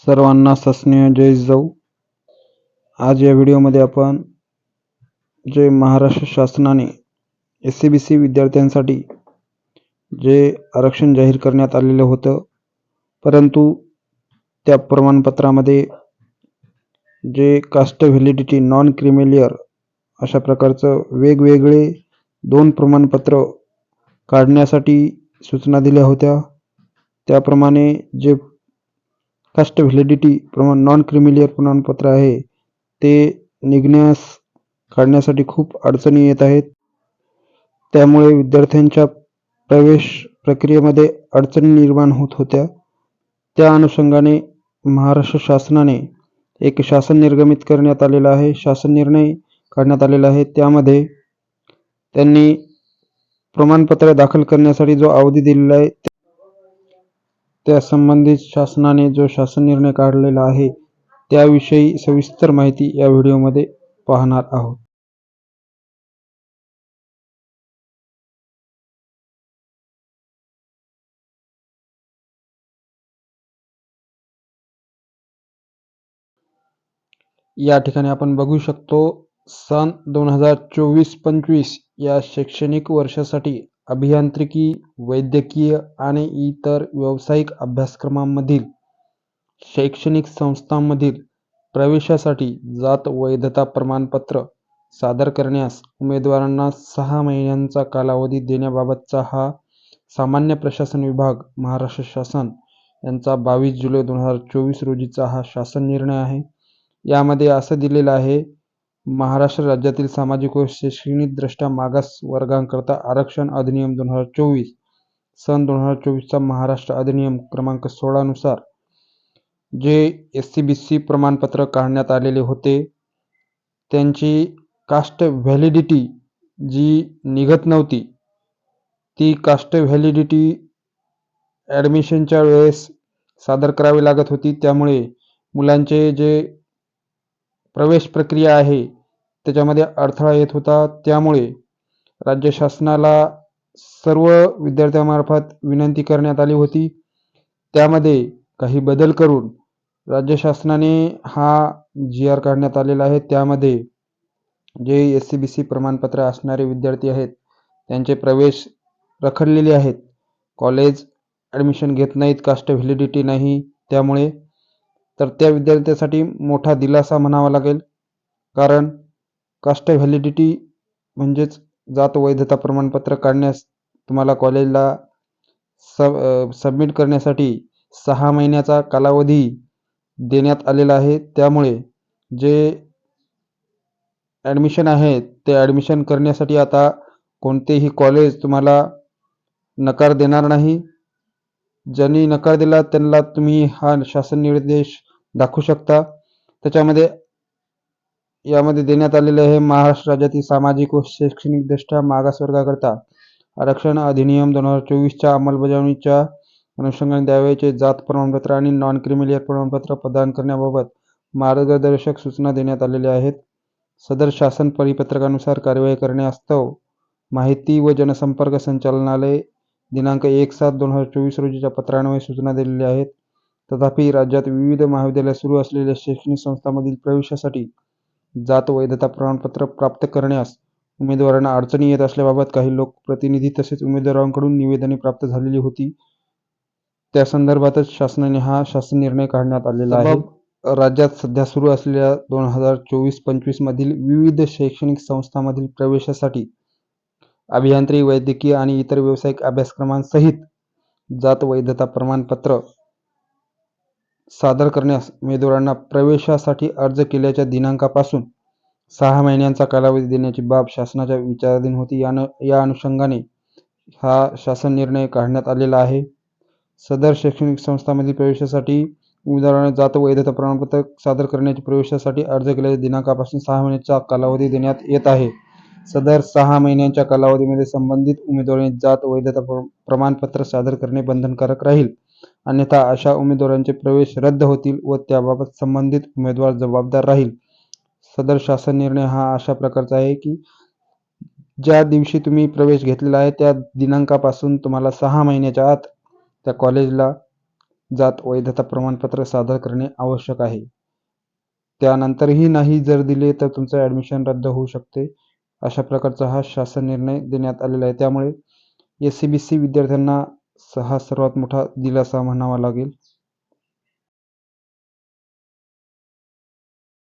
सर्वांना सस्नेह जय जिजाऊ. आज या व्हिडिओमध्ये आपण जे महाराष्ट्र शासनाने SCBC विद्यार्थ्यांसाठी जे आरक्षण जाहीर करण्यात आलेलं होतं, परंतु त्या प्रमाणपत्रामध्ये जे कास्ट व्हॅलिडिटी नॉन क्रिमिलियर अशा प्रकारचं वेगवेगळे 2 प्रमाणपत्र काढण्यासाठी सूचना दिल्या होत्या. त्याप्रमाणे जे कास्ट व्हॅलिडिटी नॉन क्रिमिलियर प्रमाणपत्र आहे ते काढण्यासाठी खूप अडचणी येत आहेत. त्यामुळे विद्यार्थ्यांच्या प्रवेश प्रक्रियेमध्ये अडचणी निर्माण होत होत्या. त्या अनुषंगाने महाराष्ट्र शासनाने एक शासन निर्गमित करण्यात आलेला आहे, शासन निर्णय काढण्यात आलेला आहे. त्यामध्ये त्यांनी प्रमाणपत्र दाखल करण्यासाठी जो अवधी दिलेला आहे त्या संबंधित शासनाने जो शासन निर्णय काढलेला आहे त्याविषयी सविस्तर माहिती या व्हिडिओमध्ये पाहणार आहोत. या ठिकाणी आपण बघू शकतो, सन 2024-25 या शैक्षणिक वर्षासाठी अभियांत्रिकी, वैद्यकीय आणि इतर व्यावसायिक अभ्यासक्रमांमधील शैक्षणिक संस्थांमधील प्रवेशासाठी जात वैधता प्रमाणपत्र सादर करण्यास उमेदवारांना 6 महिन्यांचा कालावधी देण्याबाबतचा हा सामान्य प्रशासन विभाग महाराष्ट्र शासन यांचा 22 जुलै 2024 रोजीचा हा शासन निर्णय आहे. यामध्ये असं दिलेलं आहे, महाराष्ट्र राज्यातील सामाजिक व शैक्षणिक दृष्ट्या मागास वर्गांकरता आरक्षण अधिनियम 2024 सन 2024चा महाराष्ट्र अधिनियम क्रमांक 16 नुसार जे SCBC प्रमाणपत्र काढण्यात आलेले होते त्यांची कास्ट व्हॅलिडिटी जी निघत नव्हती, ती कास्ट व्हॅलिडिटी ॲडमिशनच्या वेळेस सादर करावी लागत होती. त्यामुळे मुलांचे जे प्रवेश प्रक्रिया आहे त्याच्यामध्ये अडथळा येत होता. त्यामुळे राज्य शासनाला सर्व विद्यार्थ्यांमार्फत विनंती करण्यात आली होती. त्यामध्ये काही बदल करून राज्य शासनाने हा GR काढण्यात आलेला आहे. त्यामध्ये जे SCBC प्रमाणपत्र असणारे विद्यार्थी आहेत त्यांचे प्रवेश रखडलेले आहेत, कॉलेज ॲडमिशन घेत नाहीत, कास्ट व्हॅलिडिटी नाही, त्यामुळे तर त्या विद्यार्थ्यांसाठी मोठा दिलासा म्हणावा लागेल. कारण कास्ट व्हॅलिडिटी म्हणजेच जात वैधता प्रमाणपत्र काढण्यास तुम्हाला कॉलेजला सबमिट करण्यासाठी 6 महिन्याचा कालावधी देण्यात आलेला आहे. त्यामुळे जे ॲडमिशन आहे ते ॲडमिशन करण्यासाठी आता कोणतेही कॉलेज तुम्हाला नकार देणार नाही. ज्यांनी नकार दिला त्यांना तुम्ही हा शासन निर्देश दाखवू शकता. त्याच्यामध्ये यामध्ये देण्यात आलेले आहे, महाराष्ट्र राज्यातील सामाजिक व शैक्षणिक दृष्ट्या मागास वर्गाकरता आरक्षण अधिनियम 2024च्या अंमलबजावणीच्या अनुषंगाने द्यावयाचे जात प्रमाणपत्र आणि नॉन क्रिमिलियर प्रमाणपत्र प्रदान करण्याबाबत मार्गदर्शक सूचना देण्यात आलेल्या आहेत. सदर शासन परिपत्रकानुसार कार्यवाही करण्यास्तव माहिती व जनसंपर्क संचालनालय दिनांक 1/7/2024 रोजीच्या पत्रान्वये सूचना दिलेल्या आहेत. तथापि राज्यात विविध महाविद्यालय सुरू असलेल्या शैक्षणिक संस्थांमधील प्रवेशासाठी जात वैधता प्रमाणपत्र प्राप्त करण्यास उमेदवारांना अडचणी येत असल्याबाबत काही लोकप्रतिनिधी तसेच उमेदवारांकडून निवेदने प्राप्त झालेली होती. त्या संदर्भातच शासनाने हा शासन निर्णय काढण्यात आलेला आहे. राज्यात सध्या सुरू असलेल्या 2024-25 मधील विविध शैक्षणिक संस्थांमधील प्रवेशासाठी अभियांत्रिकी, वैद्यकीय आणि इतर व्यावसायिक अभ्यासक्रमांसहित जात वैधता प्रमाणपत्र सादर करण्यास उमेदवारांना प्रवेशासाठी अर्ज केल्याच्या दिनांकापासून 6 महिन्यांचा कालावधी देण्याची बाब शासनाच्या विचाराधीन होती. या अनुषंगाने हा शासन निर्णय काढण्यात आलेला आहे. सदर शैक्षणिक संस्थांमधील प्रवेशासाठी उमेदवारांना जात वैधता प्रमाणपत्र सादर करण्याची प्रवेशासाठी अर्ज केल्याच्या दिनांकापासून 6 महिन्यांचा कालावधी देण्यात येत आहे. सदर 6 महिन्यांच्या कालावधीमध्ये संबंधित उमेदवारांनी जात वैधता प्रमाणपत्र सादर करणे बंधनकारक राहील. अन्यथा अशा उमेदवारांचे प्रवेश रद्द होतील व त्याबाबत संबंधित उमेदवार जबाबदार राहील. सदर शासन निर्णय हा अशा प्रकारचा आहे की ज्या दिवशी तुम्ही प्रवेश घेतलेला आहे त्या दिनांकापासून तुम्हाला 6 महिन्याच्या आत त्या कॉलेजला जात वैधता प्रमाणपत्र सादर करणे आवश्यक आहे. त्यानंतरही नाही जर दिले तर तुमचं ॲडमिशन रद्द होऊ शकते. अशा प्रकारचा हा शासन निर्णय देण्यात आलेला आहे. त्यामुळे SC BC विद्यार्थ्यांना हा सर्वात मोठा दिलासा म्हणावा लागेल.